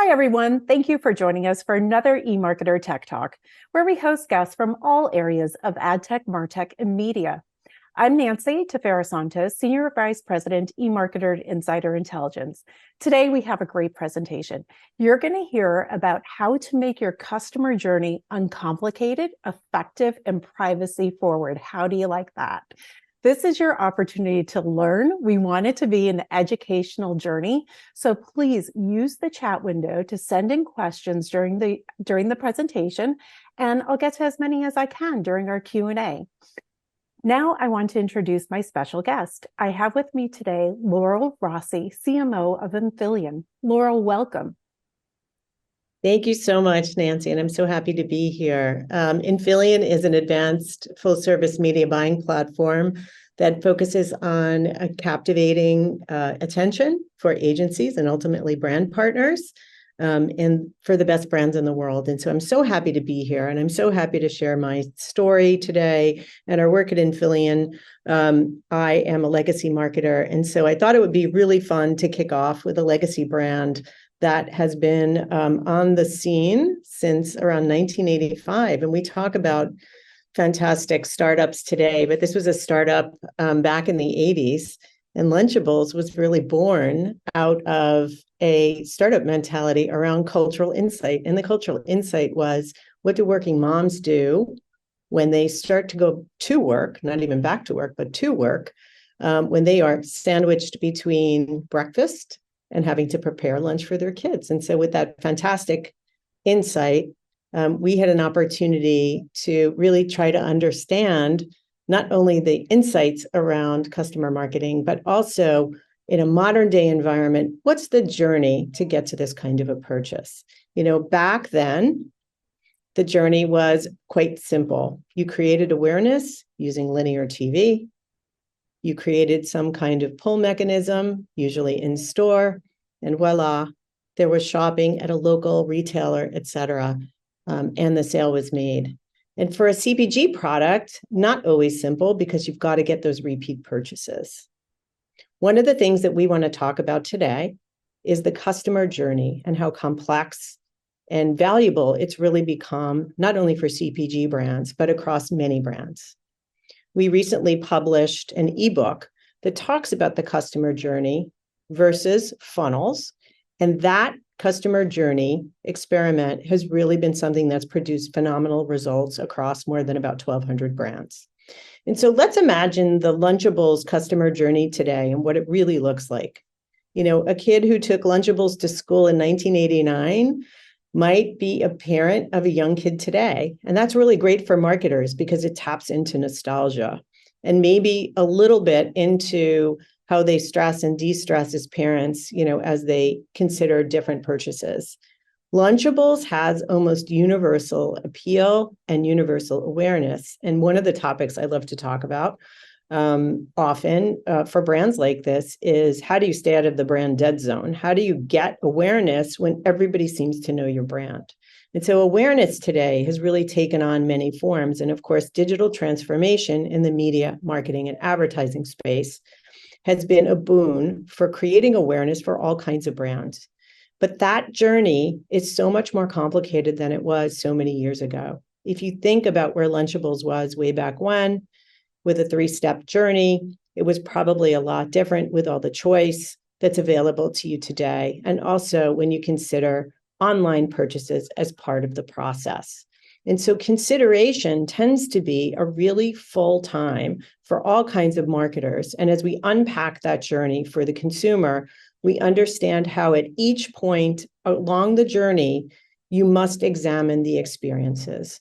Hi, everyone. Thank you for joining us for another eMarketer Tech Talk, where we host guests from all areas of ad tech, martech, and media. I'm Nancy Tefera Santos, Senior Vice President, eMarketer Insider Intelligence. Today, we have a great presentation. You're going to hear about how to make your customer journey uncomplicated, effective, and privacy forward. How do you like that? This is your opportunity to learn. We want it to be an educational journey. So please use the chat window to send in questions during the presentation, and I'll get to as many as I can during our Q&A. Now I want to introduce my special guest. I have with me today Laurel Rossi, CMO of Infillion. Laurel, welcome. Thank you so much, Nancy, and I'm so happy to be here. Infillion is an advanced full-service media buying platform that focuses on captivating attention for agencies and ultimately brand partners, and for the best brands in the world. And so I'm so happy to be here, and I'm so happy to share my story today and our work at Infillion. I am a legacy marketer, and so I thought it would be really fun to kick off with a legacy brand that has been on the scene since around 1985. And we talk about fantastic startups today, but this was a startup back in the 80s. And Lunchables was really born out of a startup mentality around cultural insight. And the cultural insight was, what do working moms do when they start to go to work, not even back to work, but to work, when they are sandwiched between breakfast and having to prepare lunch for their kids. And so with that fantastic insight, we had an opportunity to really try to understand not only the insights around customer marketing, but also in a modern day environment, what's the journey to get to this kind of a purchase? Back then, the journey was quite simple. You created awareness using linear TV. You created some kind of pull mechanism, usually in store, and voila, there was shopping at a local retailer, et cetera, and the sale was made. And for a CPG product, not always simple because you've got to get those repeat purchases. One of the things that we want to talk about today is the customer journey and how complex and valuable it's really become, not only for CPG brands, but across many brands. We recently published an ebook that talks about the customer journey versus funnels. And that customer journey experiment has really been something that's produced phenomenal results across more than about 1,200 brands. And so let's imagine the Lunchables customer journey today and what it really looks like. A kid who took Lunchables to school in 1989 might be a parent of a young kid today. And that's really great for marketers because it taps into nostalgia and maybe a little bit into how they stress and de-stress as parents, as they consider different purchases. Lunchables has almost universal appeal and universal awareness. And one of the topics I love to talk about often for brands like this is, how do you stay out of the brand dead zone? How do you get awareness when everybody seems to know your brand? And so awareness today has really taken on many forms. And of course, digital transformation in the media, marketing, and advertising space has been a boon for creating awareness for all kinds of brands. But that journey is so much more complicated than it was so many years ago. If you think about where Lunchables was way back when, with a 3-step journey, it was probably a lot different with all the choice that's available to you today. And also when you consider online purchases as part of the process. And so consideration tends to be a really full time for all kinds of marketers. And as we unpack that journey for the consumer, we understand how at each point along the journey, you must examine the experiences.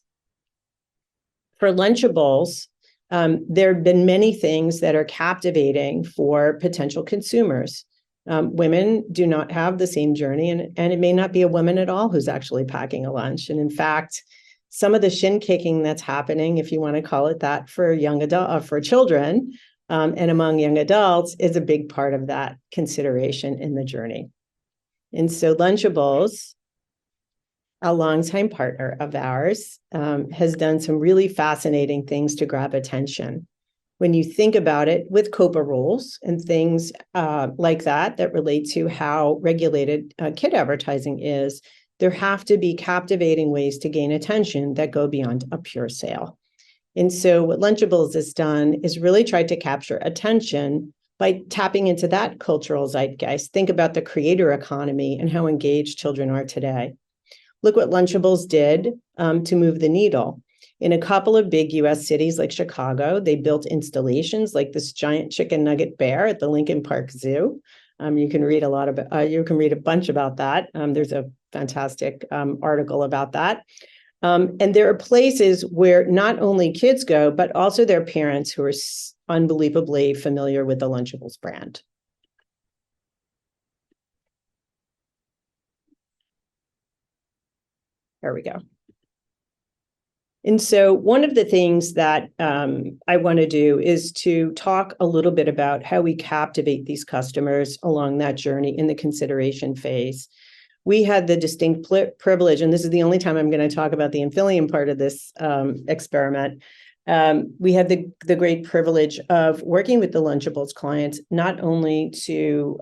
For Lunchables, there have been many things that are captivating for potential consumers. Women do not have the same journey, and it may not be a woman at all who's actually packing a lunch. And in fact, some of the shin kicking that's happening, if you want to call it that, for children and among young adults is a big part of that consideration in the journey. And so Lunchables, a longtime partner of ours, has done some really fascinating things to grab attention. when you think about it, with COPA rules and things like that relate to how regulated kid advertising is, there have to be captivating ways to gain attention that go beyond a pure sale. And so what Lunchables has done is really tried to capture attention by tapping into that cultural zeitgeist. Think about the creator economy and how engaged children are today. Look what Lunchables did to move the needle. In a couple of big US cities like Chicago, they built installations like this giant chicken nugget bear at the Lincoln Park Zoo. You can read a bunch about that. There's a fantastic article about that. And there are places where not only kids go, but also their parents who are unbelievably familiar with the Lunchables brand. There we go. And so one of the things that I want to do is to talk a little bit about how we captivate these customers along that journey in the consideration phase. We had the distinct privilege, and this is the only time I'm going to talk about the Infillion part of this experiment. We had the great privilege of working with the Lunchables clients, not only to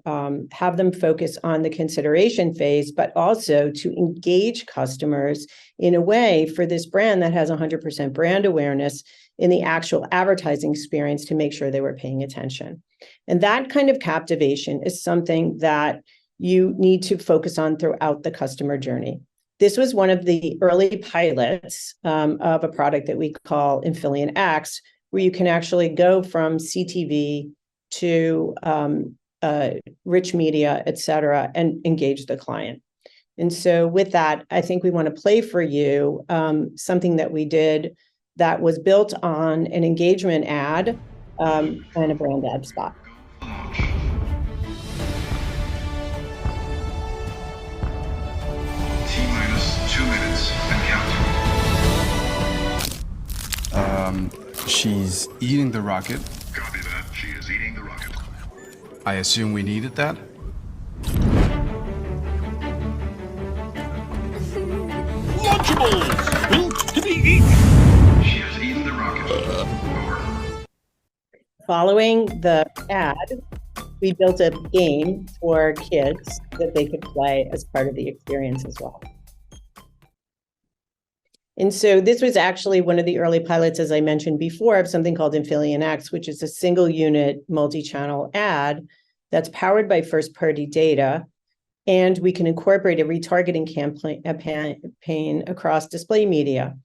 have them focus on the consideration phase, but also to engage customers in a way for this brand that has 100% brand awareness in the actual advertising experience to make sure they were paying attention. And that kind of captivation is something that you need to focus on throughout the customer journey. This was one of the early pilots of a product that we call Infillion X, where you can actually go from CTV to rich media, et cetera, and engage the client. And so with that, I think we want to play for you something that we did that was built on an engagement ad and a brand ad spot. She's eating the rocket. Copy that. She is eating the rocket. I assume we needed that? Lunchables! Built to be eaten! She has eaten the rocket. Over. Following the ad, we built a game for kids that they could play as part of the experience as well. And so this was actually one of the early pilots, as I mentioned before, of something called Infillion X, which is a single unit multi-channel ad that's powered by first-party data. And we can incorporate a retargeting campaign across display media.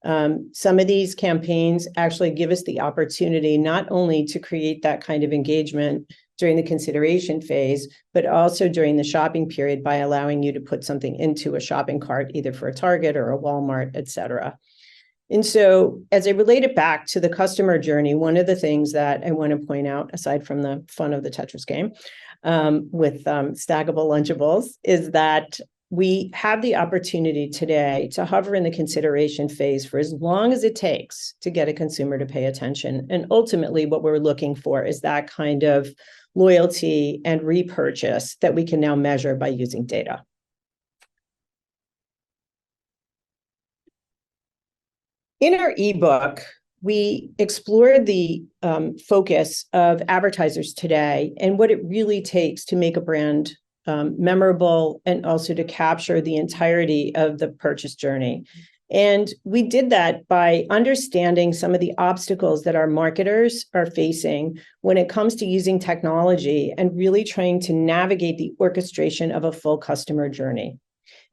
Some of these campaigns actually give us the opportunity not only to create that kind of engagement during the consideration phase, but also during the shopping period by allowing you to put something into a shopping cart, either for a Target or a Walmart, et cetera. And so as I relate it back to the customer journey, one of the things that I want to point out, aside from the fun of the Tetris game with stackable Lunchables, is that we have the opportunity today to hover in the consideration phase for as long as it takes to get a consumer to pay attention. And ultimately, what we're looking for is that kind of loyalty and repurchase that we can now measure by using data. In our ebook, we explored the focus of advertisers today and what it really takes to make a brand memorable and also to capture the entirety of the purchase journey. And we did that by understanding some of the obstacles that our marketers are facing when it comes to using technology and really trying to navigate the orchestration of a full customer journey.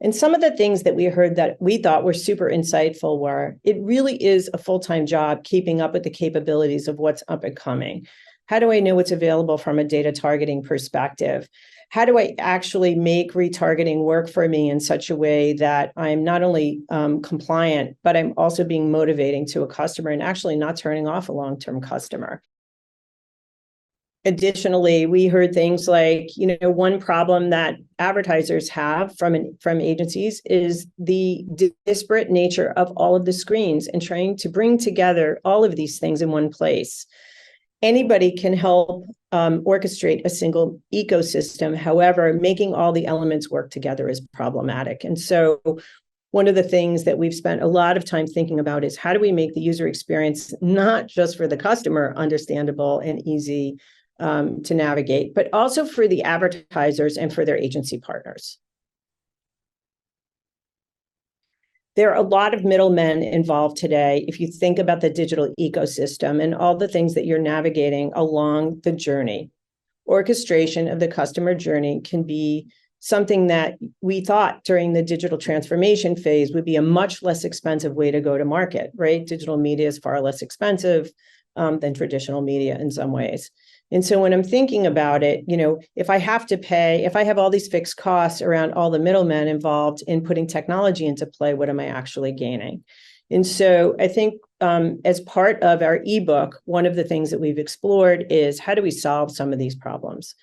And some of the things that we heard that we thought were super insightful were, it really is a full-time job keeping up with the capabilities of what's up and coming. How do I know what's available from a data targeting perspective? How do I actually make retargeting work for me in such a way that I'm not only compliant, but I'm also being motivating to a customer and actually not turning off a long-term customer? Additionally, we heard things like, one problem that advertisers have from agencies is the disparate nature of all of the screens and trying to bring together all of these things in one place. Anybody can help orchestrate a single ecosystem. However, making all the elements work together is problematic. And so one of the things that we've spent a lot of time thinking about is how do we make the user experience not just for the customer understandable and easy to navigate, but also for the advertisers and for their agency partners. There are a lot of middlemen involved today. If you think about the digital ecosystem and all the things that you're navigating along the journey, orchestration of the customer journey can be something that we thought during the digital transformation phase would be a much less expensive way to go to market, right? Digital media is far less expensive than traditional media in some ways. And so when I'm thinking about it, if I have all these fixed costs around all the middlemen involved in putting technology into play, what am I actually gaining? And so I think as part of our ebook, one of the things that we've explored is how do we solve some of these problems?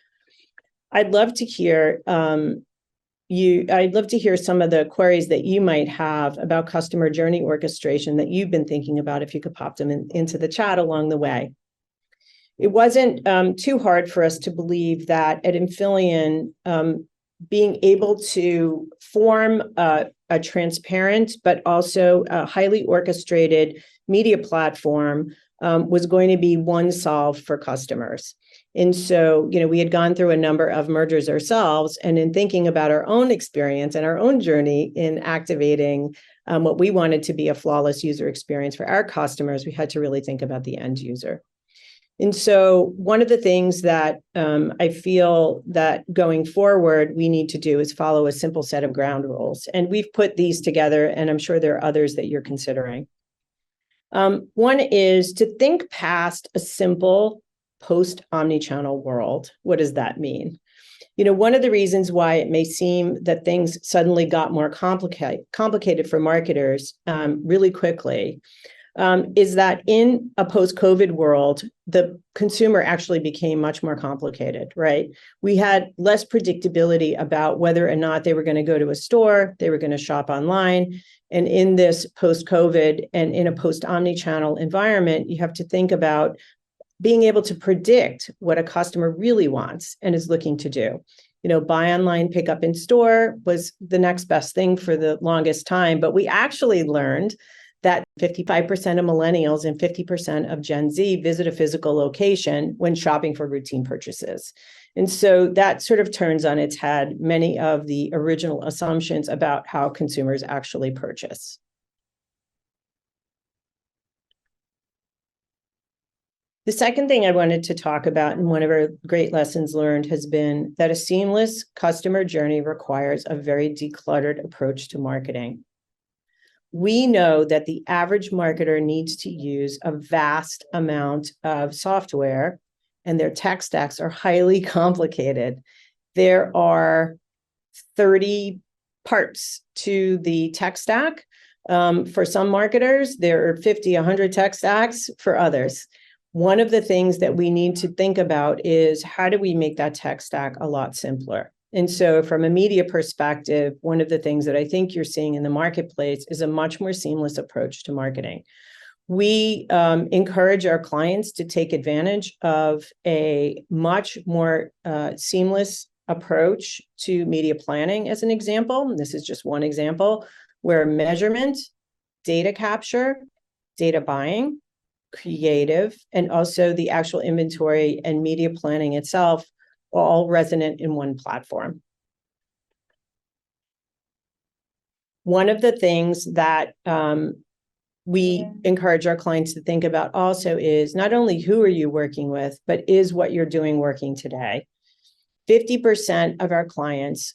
I'd love to hear some of the queries that you might have about customer journey orchestration that you've been thinking about, if you could pop them into the chat along the way. It wasn't too hard for us to believe that at Infillion, being able to form a transparent but also a highly orchestrated media platform was going to be one solve for customers. And so, we had gone through a number of mergers ourselves, and in thinking about our own experience and our own journey in activating what we wanted to be a flawless user experience for our customers, we had to really think about the end user. And so one of the things that I feel that going forward we need to do is follow a simple set of ground rules. And we've put these together, and I'm sure there are others that you're considering. One is to think past a simple post-omnichannel world. What does that mean? One of the reasons why it may seem that things suddenly got more complicated for marketers really quickly is that in a post-COVID world, the consumer actually became much more complicated, right? We had less predictability about whether or not they were going to go to a store, they were going to shop online. And in this post-COVID and in a post-omnichannel environment, you have to think about being able to predict what a customer really wants and is looking to do. Buy online, pick up in store was the next best thing for the longest time. But we actually learned that 55% of millennials and 50% of Gen Z visit a physical location when shopping for routine purchases. And so that sort of turns on its head many of the original assumptions about how consumers actually purchase. The second thing I wanted to talk about, and one of our great lessons learned, has been that a seamless customer journey requires a very decluttered approach to marketing. We know that the average marketer needs to use a vast amount of software, and their tech stacks are highly complicated. There are 30 parts to the tech stack. For some marketers, there are 50, 100 tech stacks for others. One of the things that we need to think about is how do we make that tech stack a lot simpler? And so from a media perspective, one of the things that I think you're seeing in the marketplace is a much more seamless approach to marketing. We encourage our clients to take advantage of a much more seamless approach to media planning, as an example. This is just one example where measurement, data capture, data buying, creative, and also the actual inventory and media planning itself all resonant in one platform. One of the things that we encourage our clients to think about also is not only who are you working with, but is what you're doing working today. 50% of our clients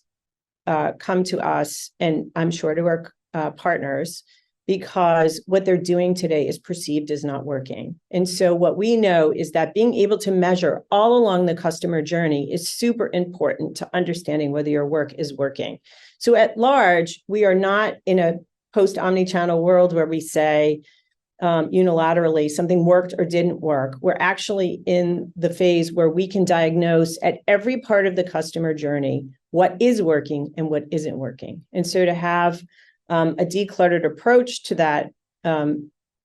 come to us, and I'm sure to our partners, because what they're doing today is perceived as not working. And so what we know is that being able to measure all along the customer journey is super important to understanding whether your work is working. So at large, we are not in a post-omnichannel world where we say unilaterally something worked or didn't work. We're actually in the phase where we can diagnose at every part of the customer journey what is working and what isn't working. And so to have a decluttered approach to that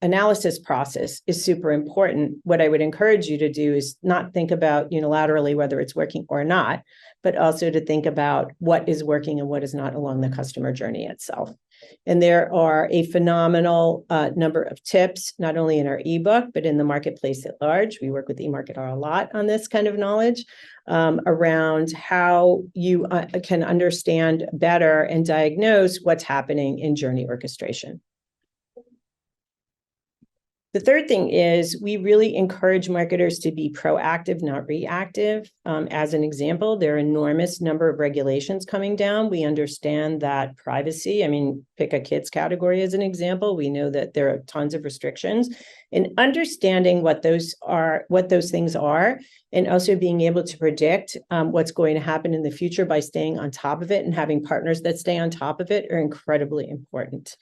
analysis process is super important. What I would encourage you to do is not think about unilaterally whether it's working or not, but also to think about what is working and what is not along the customer journey itself. And there are a phenomenal number of tips, not only in our ebook, but in the marketplace at large. We work with eMarketer a lot on this kind of knowledge around how you can understand better and diagnose what's happening in journey orchestration. The third thing is we really encourage marketers to be proactive, not reactive. As an example, there are an enormous number of regulations coming down. We understand that privacy, pick a kids category as an example. We know that there are tons of restrictions, and understanding what those things are, and also being able to predict what's going to happen in the future by staying on top of it and having partners that stay on top of it are incredibly important.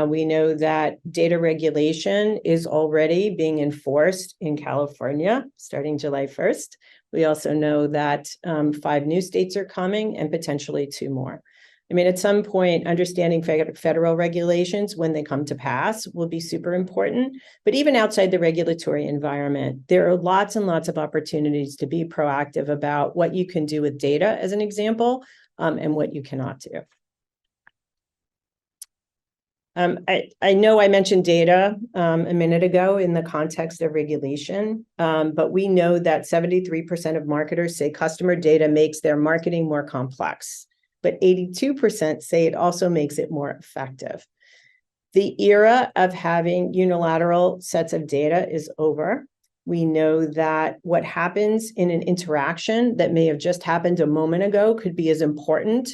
We know that data regulation is already being enforced in California starting July 1st. We also know that 5 new states are coming and potentially 2 more. At some point, understanding federal regulations when they come to pass will be super important. But even outside the regulatory environment, there are lots and lots of opportunities to be proactive about what you can do with data, as an example, and what you cannot do. I know I mentioned data a minute ago in the context of regulation, but we know that 73% of marketers say customer data makes their marketing more complex, but 82% say it also makes it more effective. The era of having unilateral sets of data is over. We know that what happens in an interaction that may have just happened a moment ago could be as important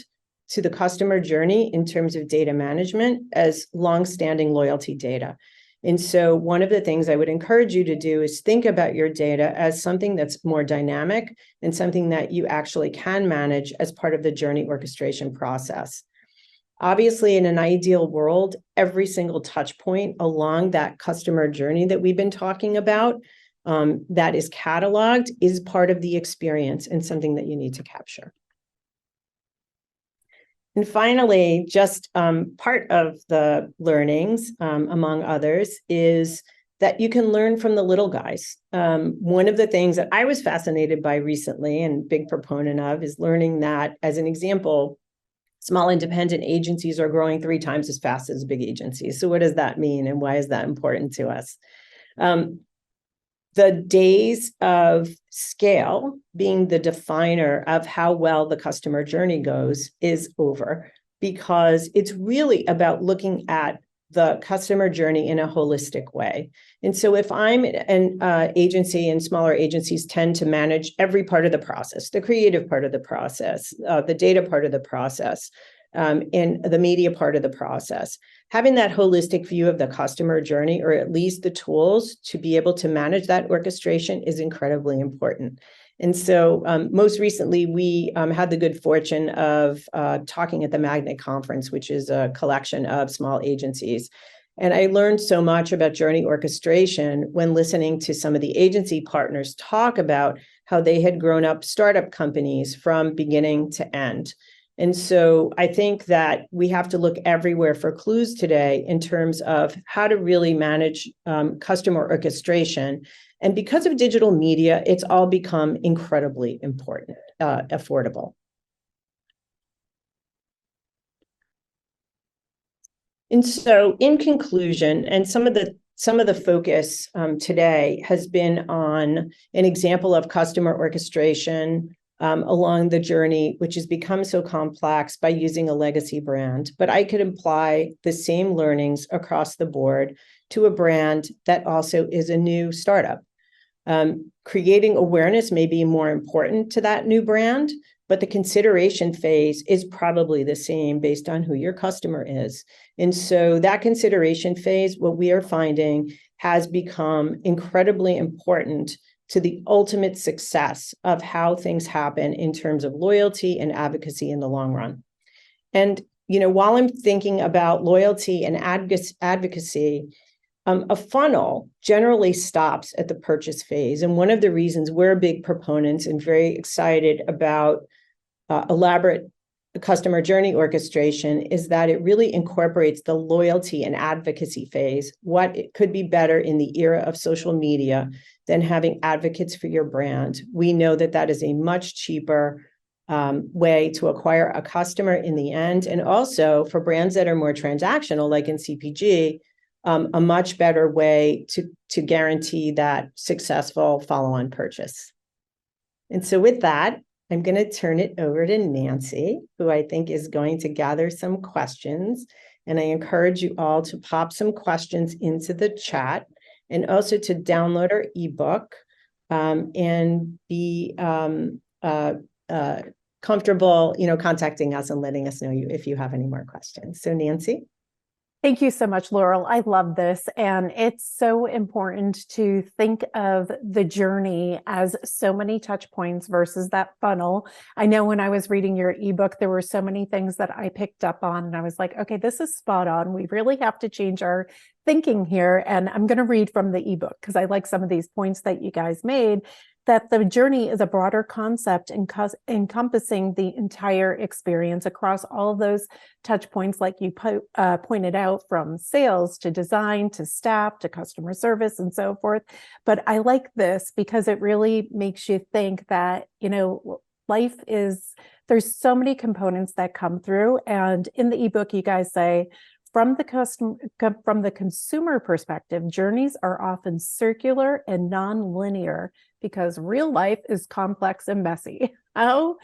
to the customer journey in terms of data management as longstanding loyalty data. And so one of the things I would encourage you to do is think about your data as something that's more dynamic and something that you actually can manage as part of the journey orchestration process. Obviously, in an ideal world, every single touch point along that customer journey that we've been talking about that is cataloged is part of the experience and something that you need to capture. And finally, just part of the learnings, among others, is that you can learn from the little guys. One of the things that I was fascinated by recently and big proponent of is learning that, as an example, small independent agencies are growing 3 times as fast as big agencies. So what does that mean, and why is that important to us? The days of scale being the definer of how well the customer journey goes is over, because it's really about looking at the customer journey in a holistic way. And so if I'm an agency, and smaller agencies tend to manage every part of the process, the creative part of the process, the data part of the process, and the media part of the process, having that holistic view of the customer journey, or at least the tools to be able to manage that orchestration, is incredibly important. And so most recently, we had the good fortune of talking at the Magnet Conference, which is a collection of small agencies. And I learned so much about journey orchestration when listening to some of the agency partners talk about how they had grown up startup companies from beginning to end. And so I think that we have to look everywhere for clues today in terms of how to really manage customer orchestration. And because of digital media, it's all become incredibly important, affordable. And so in conclusion, and some of the focus today has been on an example of customer orchestration along the journey, which has become so complex by using a legacy brand. But I could apply the same learnings across the board to a brand that also is a new startup. Creating awareness may be more important to that new brand, but the consideration phase is probably the same based on who your customer is. And so that consideration phase, what we are finding, has become incredibly important to the ultimate success of how things happen in terms of loyalty and advocacy in the long run. And, while I'm thinking about loyalty and advocacy, a funnel generally stops at the purchase phase. And one of the reasons we're big proponents and very excited about elaborate customer journey orchestration is that it really incorporates the loyalty and advocacy phase. What it could be better in the era of social media than having advocates for your brand? We know that that is a much cheaper way to acquire a customer in the end. And also for brands that are more transactional, like in CPG, a much better way to guarantee that successful follow-on purchase. And so with that, I'm going to turn it over to Nancy, who I think is going to gather some questions. And I encourage you all to pop some questions into the chat and also to download our ebook and be comfortable, contacting us and letting us know if you have any more questions. So Nancy. Thank you so much, Laurel. I love this. And it's so important to think of the journey as so many touch points versus that funnel. I know when I was reading your ebook, there were so many things that I picked up on and I was like, okay, this is spot on. We really have to change our thinking here. And I'm going to read from the ebook because I like some of these points that you guys made, that the journey is a broader concept encompassing the entire experience across all of those touch points, like you pointed out, from sales to design to staff to customer service and so forth. But I like this because it really makes you think that, life is, there's so many components that come through. And in the ebook, you guys say, from the consumer perspective, journeys are often circular and non-linear because real life is complex and messy. How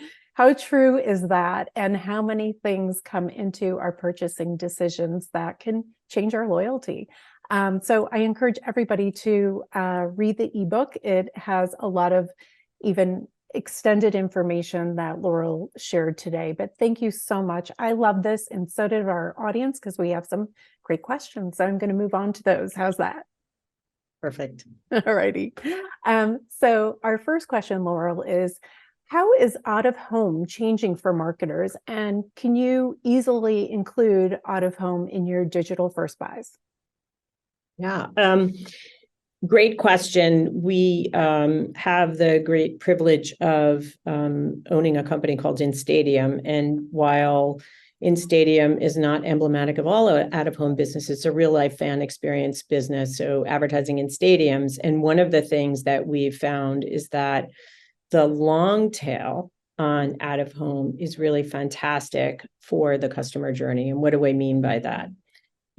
true is that? And how many things come into our purchasing decisions that can change our loyalty? So I encourage everybody to read the ebook. It has a lot of even extended information that Laurel shared today, but thank you so much. I love this, and so did our audience because we have some great questions. So I'm going to move on to those. How's that? Perfect. All righty. So our first question, Laurel, is how is out of home changing for marketers, and can you easily include out of home in your digital first buys? Yeah. Great question. We have the great privilege of owning a company called InStadium. And while InStadium is not emblematic of all out-of-home businesses, it's a real-life fan experience business, so advertising in stadiums. And one of the things that we've found is that the long tail on out-of-home is really fantastic for the customer journey. And what do I mean by that?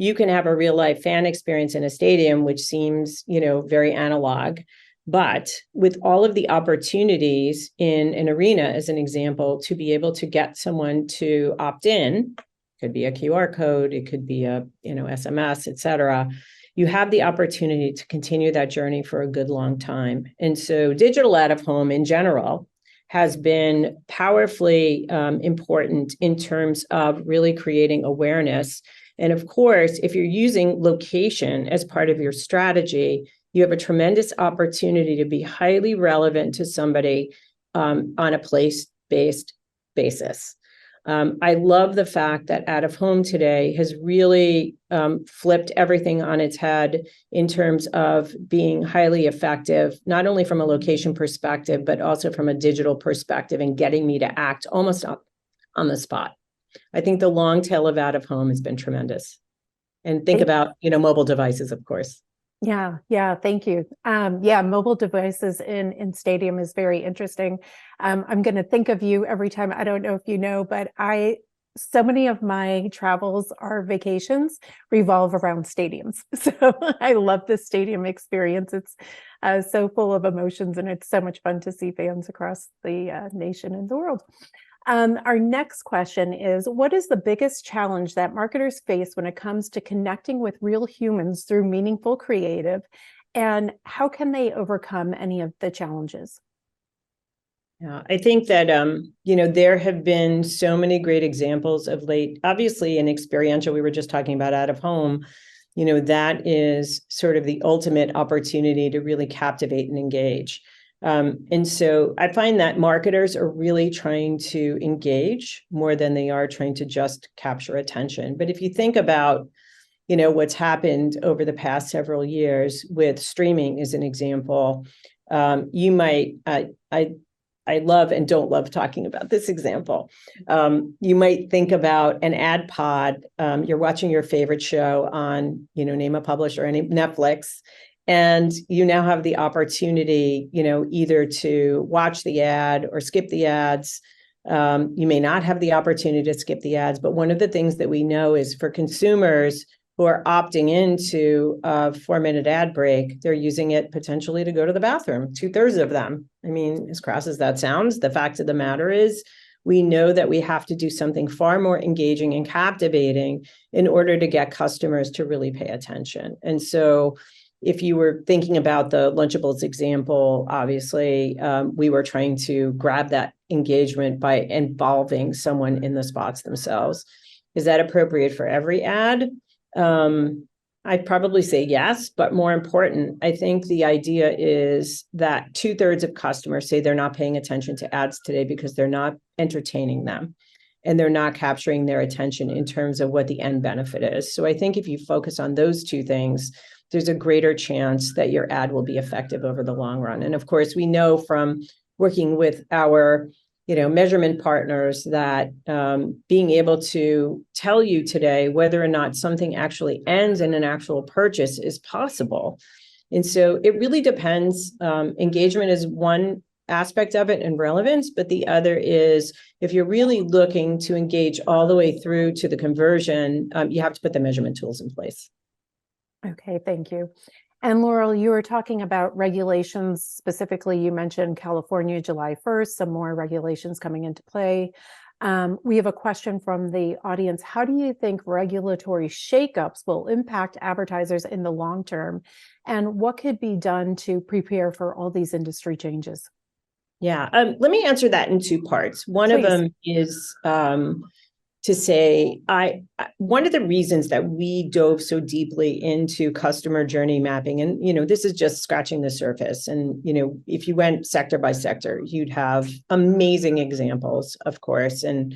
You can have a real life fan experience in a stadium, which seems, very analog, but with all of the opportunities in an arena, as an example, to be able to get someone to opt in, could be a QR code, it could be a, SMS, et cetera. You have the opportunity to continue that journey for a good long time. And so digital out of home in general has been powerfully important in terms of really creating awareness. And of course, if you're using location as part of your strategy, you have a tremendous opportunity to be highly relevant to somebody on a place-based basis. I love the fact that out of home today has really flipped everything on its head in terms of being highly effective, not only from a location perspective, but also from a digital perspective and getting me to act almost on the spot. I think the long tail of out of home has been tremendous. And think about, mobile devices, of course. Yeah, thank you. Mobile devices in stadium is very interesting. I'm going to think of you every time. I don't know if you know, but so many of my travels or vacations revolve around stadiums. So I love the stadium experience. It's so full of emotions, and it's so much fun to see fans across the nation and the world. Our next question is, what is the biggest challenge that marketers face when it comes to connecting with real humans through meaningful creative, and how can they overcome any of the challenges? Yeah, I think that, there have been so many great examples of late. Obviously, in experiential, we were just talking about out of home, that is sort of the ultimate opportunity to really captivate and engage. And so I find that marketers are really trying to engage more than they are trying to just capture attention. But if you think about, what's happened over the past several years with streaming as an example, you might, I I love and don't love talking about this example. You might think about an ad pod. You're watching your favorite show on, name a publisher, any Netflix, and you now have the opportunity, either to watch the ad or skip the ads. You may not have the opportunity to skip the ads, but one of the things that we know is for consumers who are opting into a 4-minute ad break, they're using it potentially to go to the bathroom, 2/3 of them. I mean, as crass as that sounds, the fact of the matter is we know that we have to do something far more engaging and captivating in order to get customers to really pay attention. And so if you were thinking about the Lunchables example, obviously, we were trying to grab that engagement by involving someone in the spots themselves. Is that appropriate for every ad? I'd probably say yes, but more important, I think the idea is that 2/3 of customers say they're not paying attention to ads today because they're not entertaining them and they're not capturing their attention in terms of what the end benefit is. So I think if you focus on those two things, there's a greater chance that your ad will be effective over the long run. And of course, we know from working with our measurement partners that being able to tell you today whether or not something actually ends in an actual purchase is possible. And so it really depends. Engagement is one aspect of it and relevance, but the other is if you're really looking to engage all the way through to the conversion, you have to put the measurement tools in place. Okay, thank you. And Laurel, you were talking about regulations. Specifically, you mentioned California, July 1st, some more regulations coming into play. We have a question from the audience. How do you think regulatory shakeups will impact advertisers in the long term? And what could be done to prepare for all these industry changes? Yeah, let me answer that in two parts. One of them is to say, one of the reasons that we dove so deeply into customer journey mapping, and this is just scratching the surface. And if you went sector by sector, you'd have amazing examples, of course, and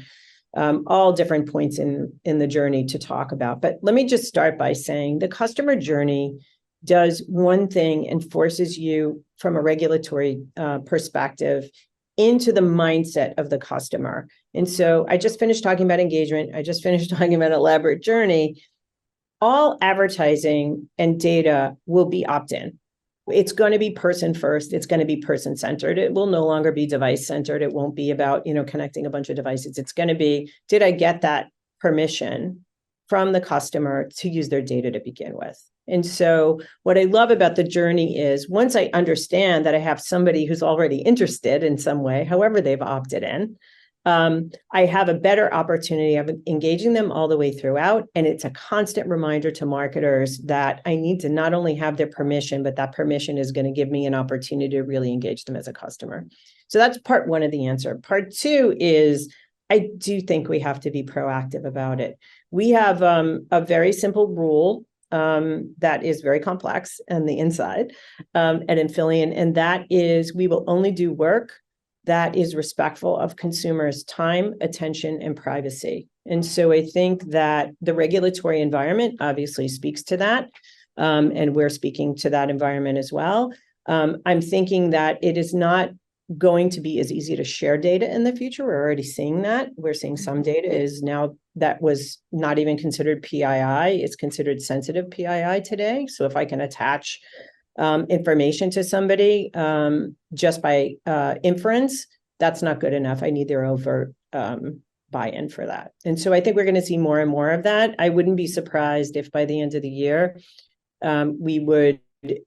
all different points in the journey to talk about. But let me just start by saying the customer journey does one thing and forces you from a regulatory perspective into the mindset of the customer. And so I just finished talking about engagement. I just finished talking about elaborate journey. All advertising and data will be opt-in. It's going to be person first. It's going to be person centered. It will no longer be device centered. It won't be about, connecting a bunch of devices. It's going to be, did I get that permission from the customer to use their data to begin with? And so what I love about the journey is once I understand that I have somebody who's already interested in some way, however they've opted in, I have a better opportunity of engaging them all the way throughout. And it's a constant reminder to marketers that I need to not only have their permission, but that permission is going to give me an opportunity to really engage them as a customer. So that's part one of the answer. Part two is I do think we have to be proactive about it. We have a very simple rule that is very complex on the inside at Infillion, and that is we will only do work that is respectful of consumers' time, attention, and privacy. And so I think that the regulatory environment obviously speaks to that, and we're speaking to that environment as well. I'm thinking that it is not going to be as easy to share data in the future. We're already seeing that. We're seeing some data is now that was not even considered PII. It's considered sensitive PII today. So if I can attach information to somebody just by inference, that's not good enough. I need their overt buy-in for that. And so I think we're going to see more and more of that. I wouldn't be surprised if by the end of the year, we would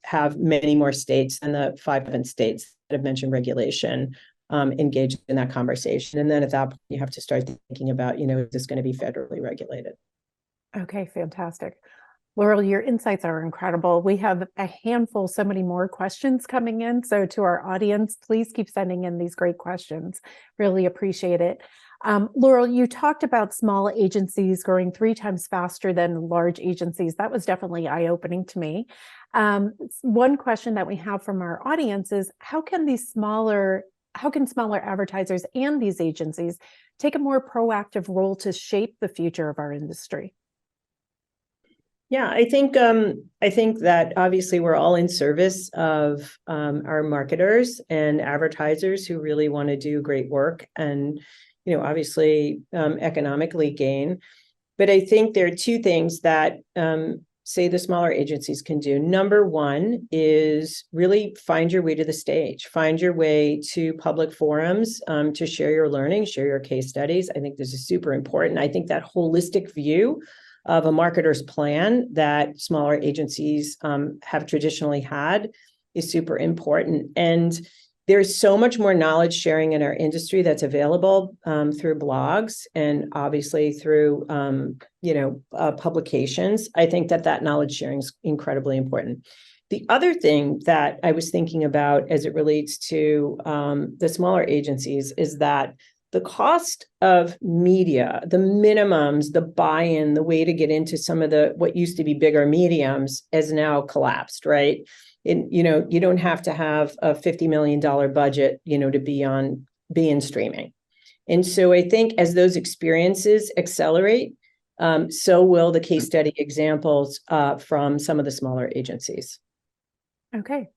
have many more states than the 5 states that have mentioned regulation engaged in that conversation. And then at that point, you have to start thinking about, is this going to be federally regulated? Okay, fantastic. Laurel, your insights are incredible. We have a handful, so many more questions coming in. So to our audience, please keep sending in these great questions. Really appreciate it. Laurel, you talked about small agencies growing 3 times faster than large agencies. That was definitely eye-opening to me. One question that we have from our audience is, how can smaller advertisers and these agencies take a more proactive role to shape the future of our industry? Yeah, I think that obviously we're all in service of our marketers and advertisers who really want to do great work and, obviously economically gain. But I think there are two things that say the smaller agencies can do. Number one is really find your way to the stage, find your way to public forums to share your learning, share your case studies. I think this is super important. I think that holistic view of a marketer's plan that smaller agencies have traditionally had is super important. And there's so much more knowledge sharing in our industry that's available through blogs and obviously through, publications. I think that knowledge sharing is incredibly important. The other thing that I was thinking about as it relates to the smaller agencies is that the cost of media, the minimums, the buy-in, the way to get into some of what used to be bigger mediums has now collapsed, right? You don't have to have a $50 million budget, to be in streaming. And so I think as those experiences accelerate, so will the case study examples from some of the smaller agencies. Okay.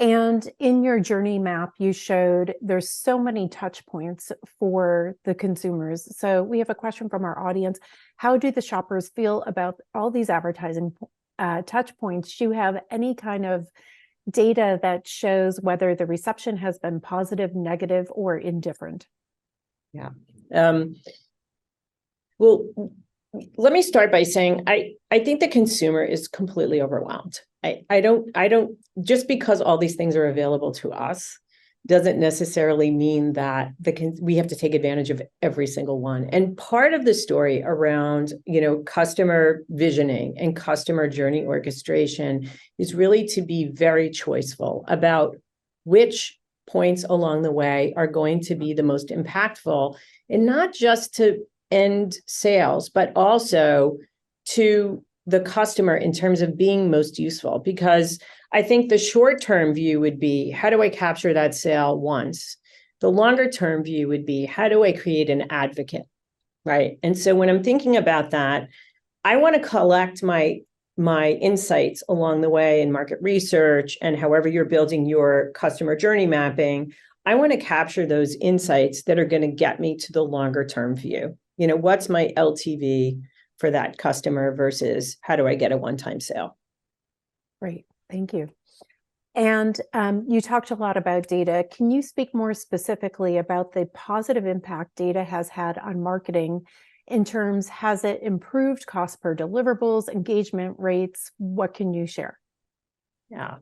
And in your journey map, you showed there's so many touch points for the consumers. So we have a question from our audience. How do the shoppers feel about all these advertising touch points? Do you have any kind of data that shows whether the reception has been positive, negative, or indifferent? Yeah. Well, let me start by saying I think the consumer is completely overwhelmed. I don't just because all these things are available to us doesn't necessarily mean that we have to take advantage of every single one. And part of the story around, customer visioning and customer journey orchestration is really to be very choiceful about which points along the way are going to be the most impactful, and not just to end sales, but also to the customer in terms of being most useful. Because I think the short-term view would be, how do I capture that sale once? The longer-term view would be, how do I create an advocate, right? And so when I'm thinking about that, I want to collect my insights along the way in market research and however you're building your customer journey mapping. I want to capture those insights that are going to get me to the longer-term view. What's my LTV for that customer versus how do I get a one-time sale? Great, thank you. And you talked a lot about data. Can you speak more specifically about the positive impact data has had on marketing in terms, has it improved cost per deliverables, engagement rates? What can you share? Yeah.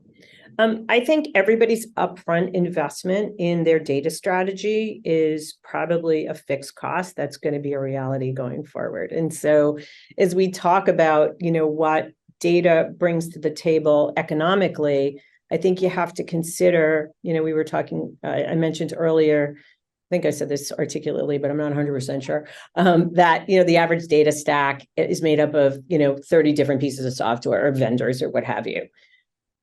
I think everybody's upfront investment in their data strategy is probably a fixed cost that's going to be a reality going forward. And so as we talk about, what data brings to the table economically, I think you have to consider, we were talking, I mentioned earlier, I think I said this articulately, but I'm not 100% sure, that, the average data stack is made up of, 30 different pieces of software or vendors or what have you.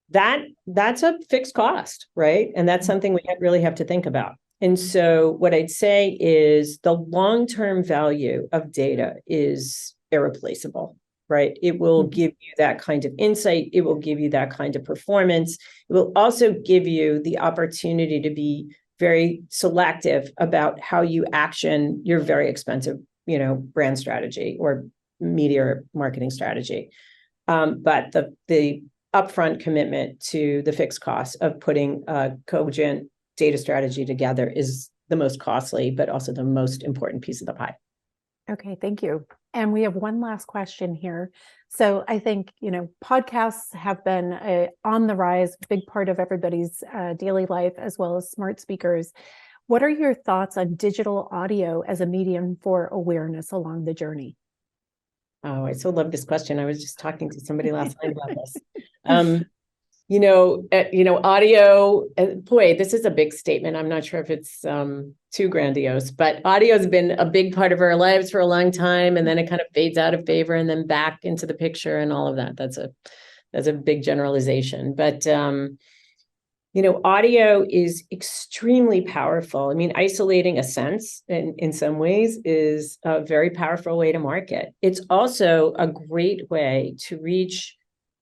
That's a fixed cost, right? And that's something we really have to think about. And so what I'd say is the long-term value of data is irreplaceable, right? It will give you that kind of insight. It will give you that kind of performance. It will also give you the opportunity to be very selective about how you action your very expensive, brand strategy or media or marketing strategy. But the upfront commitment to the fixed cost of putting a cogent data strategy together is the most costly, but also the most important piece of the pie. Okay, thank you. And we have one last question here. So I think, podcasts have been on the rise, big part of everybody's daily life, as well as smart speakers. What are your thoughts on digital audio as a medium for awareness along the journey? Oh, I so love this question. I was just talking to somebody last night about this. Audio, boy, this is a big statement. I'm not sure if it's too grandiose, but audio has been a big part of our lives for a long time. And then it kind of fades out of favor and then back into the picture and all of that. That's a big generalization. But, Audio is extremely powerful. I mean, isolating a sense in some ways is a very powerful way to market. It's also a great way to reach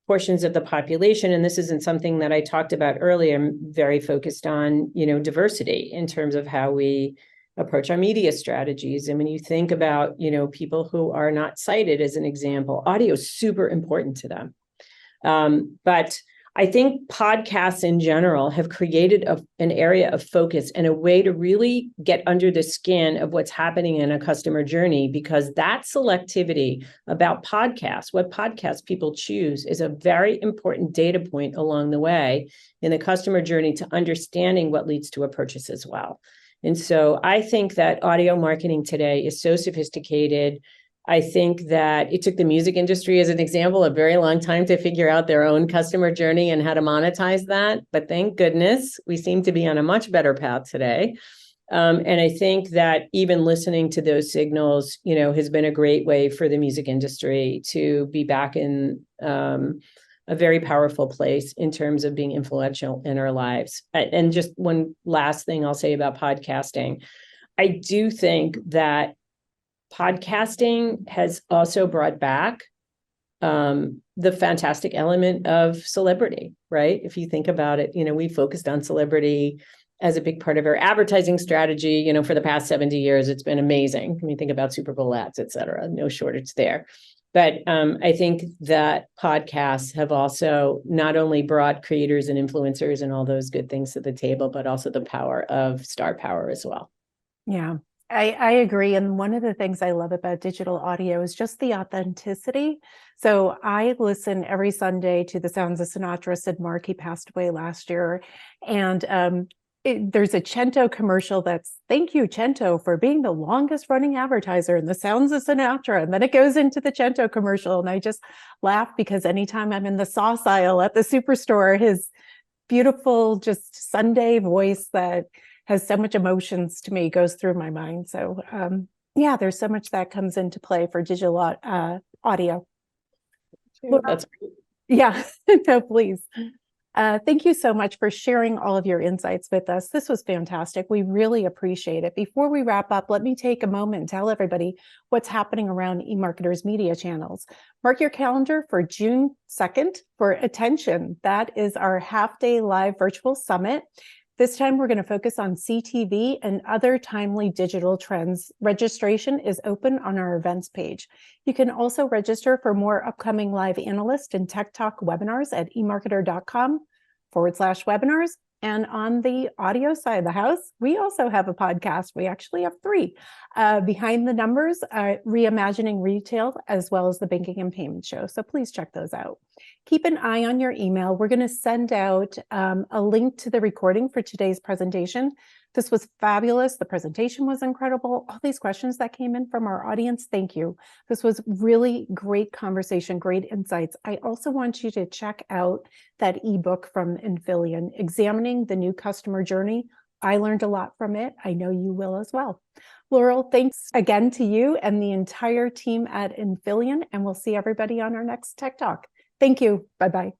portions of the population. And this isn't something that I talked about earlier. I'm very focused on, diversity in terms of how we approach our media strategies. And when you think about, people who are not sighted, as an example, audio is super important to them. But I think podcasts in general have created an area of focus and a way to really get under the skin of what's happening in a customer journey, because that selectivity about podcasts, what podcasts people choose, is a very important data point along the way in the customer journey to understanding what leads to a purchase as well. And so I think that audio marketing today is so sophisticated. I think that it took the music industry, as an example, a very long time to figure out their own customer journey and how to monetize that. But thank goodness we seem to be on a much better path today. And I think that even listening to those signals, has been a great way for the music industry to be back in a very powerful place in terms of being influential in our lives. And just one last thing I'll say about podcasting. I do think that podcasting has also brought back the fantastic element of celebrity, right? If you think about it, we focused on celebrity as a big part of our advertising strategy, for the past 70 years. It's been amazing. When you think about Super Bowl ads, et cetera, no shortage there. But I think that podcasts have also not only brought creators and influencers and all those good things to the table, but also the power of star power as well. Yeah. I agree. And one of the things I love about digital audio is just the authenticity. So I listen every Sunday to the Sounds of Sinatra. Sid Mark, he passed away last year. And there's a Cento commercial that's, thank you, Cento, for being the longest running advertiser in the Sounds of Sinatra. And then it goes into the Cento commercial. And I just laugh because anytime I'm in the sauce aisle at the superstore, his beautiful, just Sunday voice that has so much emotions to me goes through my mind. So there's so much that comes into play for digital audio. Well, that's great. Yeah, no, please. Thank you so much for sharing all of your insights with us. This was fantastic. We really appreciate it. Before we wrap up, let me take a moment and tell everybody what's happening around eMarketer's media channels. Mark your calendar for June 2nd for Attention. That is our half-day live virtual summit. This time, we're going to focus on CTV and other timely digital trends. Registration is open on our events page. You can also register for more upcoming live analyst and tech talk webinars at eMarketer.com/webinars. And on the audio side of the house, we also have a podcast. We actually have 3. Behind the Numbers, Reimagining Retail, as well as the Banking and Payment Show. So please check those out. Keep an eye on your email. We're going to send out a link to the recording for today's presentation. This was fabulous. The presentation was incredible. All these questions that came in from our audience, thank you. This was really great conversation, great insights. I also want you to check out that ebook from Infillion, Examining the New Customer Journey. I learned a lot from it. I know you will as well. Laurel, thanks again to you and the entire team at Infillion, and we'll see everybody on our next Tech Talk. Thank you. Bye-bye.